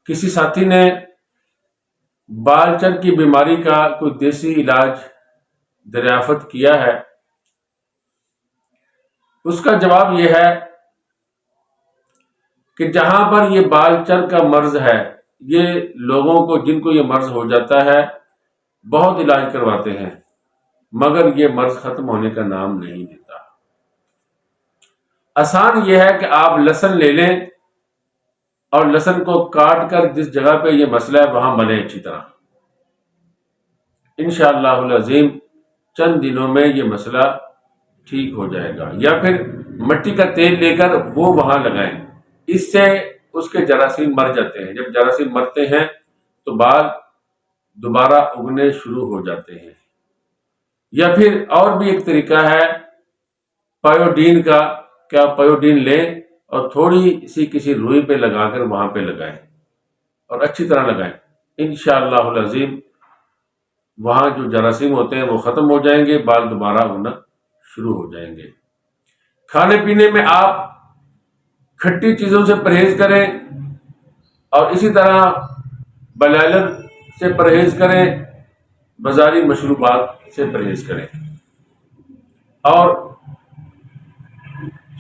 کسی ساتھی نے بال چر کی بیماری کا کوئی دیسی علاج دریافت کیا ہے، اس کا جواب یہ ہے کہ جہاں پر یہ بال چر کا مرض ہے، یہ لوگوں کو جن کو یہ مرض ہو جاتا ہے بہت علاج کرواتے ہیں، مگر یہ مرض ختم ہونے کا نام نہیں لیتا۔ آسان یہ ہے کہ آپ لہسن لے لیں اور لہسن کو کاٹ کر جس جگہ پہ یہ مسئلہ ہے وہاں ملیں اچھی طرح، انشاءاللہ العظیم چند دنوں میں یہ مسئلہ ٹھیک ہو جائے گا۔ یا پھر مٹی کا تیل لے کر وہ وہاں لگائیں، اس سے اس کے جراثیم مر جاتے ہیں۔ جب جراثیم مرتے ہیں تو بال دوبارہ اگنے شروع ہو جاتے ہیں۔ یا پھر اور بھی ایک طریقہ ہے پائیوڈین کا، کیا پائیوڈین لیں اور تھوڑی سی کسی روئی پہ لگا کر وہاں پہ لگائیں اور اچھی طرح لگائیں، انشاءاللہ العظیم وہاں جو جراثیم ہوتے ہیں وہ ختم ہو جائیں گے، بال دوبارہ اگنا شروع ہو جائیں گے۔ کھانے پینے میں آپ کھٹی چیزوں سے پرہیز کریں اور اسی طرح بلائلر سے پرہیز کریں، بازاری مشروبات سے پرہیز کریں، اور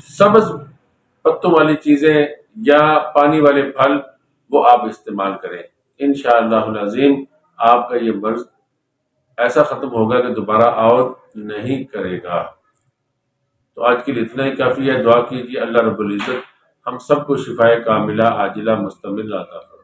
سبز پتوں والی چیزیں یا پانی والے پھل وہ آپ استعمال کریں، انشاءاللہ العظیم آپ کا یہ مرض ایسا ختم ہوگا کہ دوبارہ اور نہیں کرے گا۔ تو آج کے لیے اتنا ہی کافی ہے۔ دعا کیجیے اللہ رب العزت ہم سب کو شفائے کاملہ عاجلہ مستمر عطا فرمائے۔